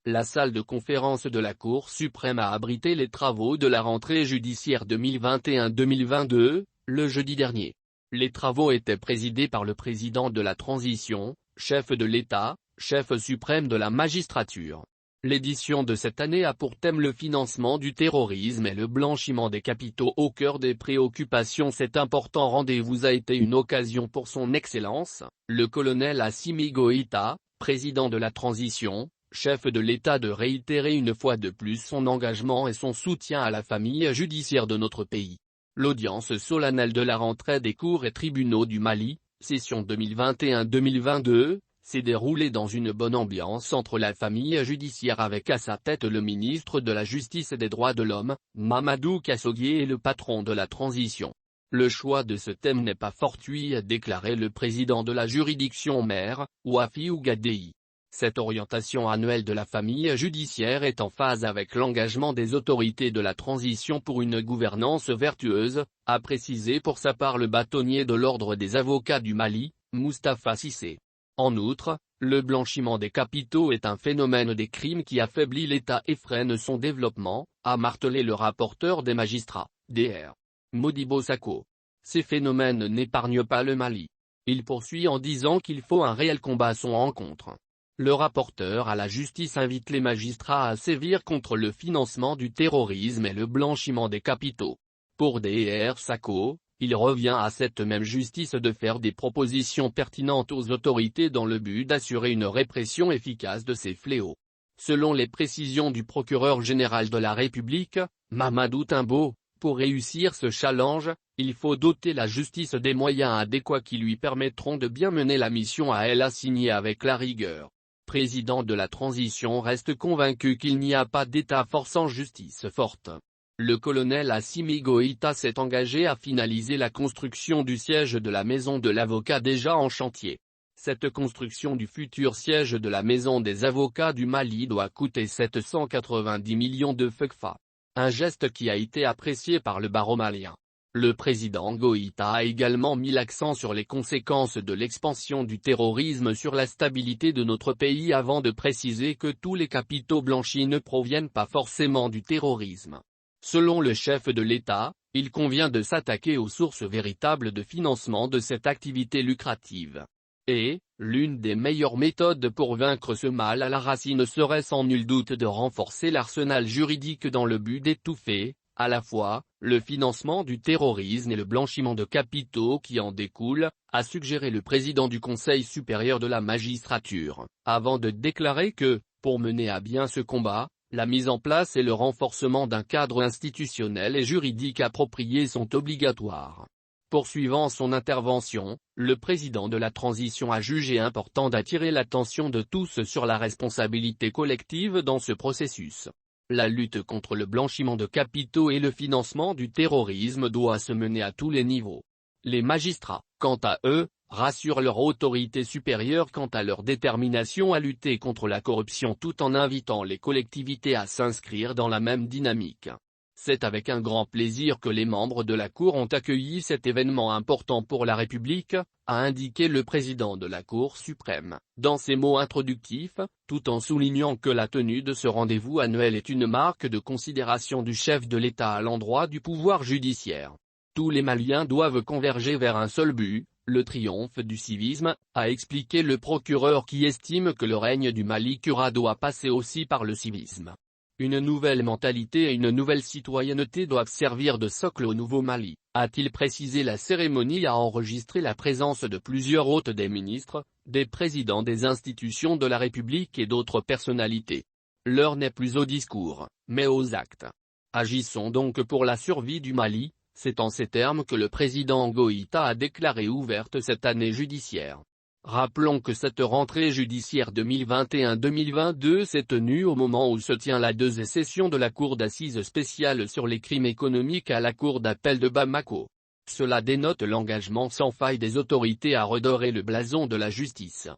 La salle de conférence de la Cour suprême a abrité les travaux de la rentrée judiciaire 2021-2022, le jeudi dernier. Les travaux étaient présidés par le président de la transition, chef de l'État, chef suprême de la magistrature. L'édition de cette année a pour thème le financement du terrorisme et le blanchiment des capitaux au cœur des préoccupations. Cet important rendez-vous a été une occasion pour son Excellence, le colonel Assimi Goïta, président de la transition, chef de l'État, de réitérer une fois de plus son engagement et son soutien à la famille judiciaire de notre pays. L'audience solennelle de la rentrée des cours et tribunaux du Mali, session 2021-2022, s'est déroulée dans une bonne ambiance entre la famille judiciaire avec à sa tête le ministre de la Justice et des Droits de l'Homme, Mamadou Kassogui, et le patron de la transition. Le choix de ce thème n'est pas fortuit, a déclaré le président de la juridiction maire, Wafi Ougadei. Cette orientation annuelle de la famille judiciaire est en phase avec l'engagement des autorités de la transition pour une gouvernance vertueuse, a précisé pour sa part le bâtonnier de l'ordre des avocats du Mali, Moustapha Cissé. En outre, le blanchiment des capitaux est un phénomène des crimes qui affaiblit l'État et freine son développement, a martelé le rapporteur des magistrats, Dr. Modibo Sakho. Ces phénomènes n'épargnent pas le Mali. Il poursuit en disant qu'il faut un réel combat à son encontre. Le rapporteur à la justice invite les magistrats à sévir contre le financement du terrorisme et le blanchiment des capitaux. Pour Dr Sakho, il revient à cette même justice de faire des propositions pertinentes aux autorités dans le but d'assurer une répression efficace de ces fléaux. Selon les précisions du procureur général de la République, Mamadou Timbo, pour réussir ce challenge, il faut doter la justice des moyens adéquats qui lui permettront de bien mener la mission à elle assignée avec la rigueur. Président de la transition reste convaincu qu'il n'y a pas d'État forçant justice forte. Le colonel Assimi Goïta s'est engagé à finaliser la construction du siège de la maison de l'avocat déjà en chantier. Cette construction du futur siège de la maison des avocats du Mali doit coûter 790 millions de FCFA. Un geste qui a été apprécié par le barreau malien. Le président Goïta a également mis l'accent sur les conséquences de l'expansion du terrorisme sur la stabilité de notre pays avant de préciser que tous les capitaux blanchis ne proviennent pas forcément du terrorisme. Selon le chef de l'État, il convient de s'attaquer aux sources véritables de financement de cette activité lucrative. Et, l'une des meilleures méthodes pour vaincre ce mal à la racine serait sans nul doute de renforcer l'arsenal juridique dans le but d'étouffer, à la fois, le financement du terrorisme et le blanchiment de capitaux qui en découlent, a suggéré le président du Conseil supérieur de la magistrature, avant de déclarer que, pour mener à bien ce combat, la mise en place et le renforcement d'un cadre institutionnel et juridique approprié sont obligatoires. Poursuivant son intervention, le président de la transition a jugé important d'attirer l'attention de tous sur la responsabilité collective dans ce processus. La lutte contre le blanchiment de capitaux et le financement du terrorisme doit se mener à tous les niveaux. Les magistrats, quant à eux, rassurent leur autorité supérieure quant à leur détermination à lutter contre la corruption tout en invitant les collectivités à s'inscrire dans la même dynamique. C'est avec un grand plaisir que les membres de la Cour ont accueilli cet événement important pour la République, a indiqué le président de la Cour suprême, dans ses mots introductifs, tout en soulignant que la tenue de ce rendez-vous annuel est une marque de considération du chef de l'État à l'endroit du pouvoir judiciaire. Tous les Maliens doivent converger vers un seul but, le triomphe du civisme, a expliqué le procureur qui estime que le règne du Mali Kura doit passer aussi par le civisme. Une nouvelle mentalité et une nouvelle citoyenneté doivent servir de socle au nouveau Mali, a-t-il précisé. La cérémonie a enregistré la présence de plusieurs hôtes, des ministres, des présidents des institutions de la République et d'autres personnalités. L'heure n'est plus aux discours, mais aux actes. Agissons donc pour la survie du Mali, c'est en ces termes que le président Goïta a déclaré ouverte cette année judiciaire. Rappelons que cette rentrée judiciaire 2021-2022 s'est tenue au moment où se tient la deuxième session de la Cour d'assises spéciale sur les crimes économiques à la Cour d'appel de Bamako. Cela dénote l'engagement sans faille des autorités à redorer le blason de la justice.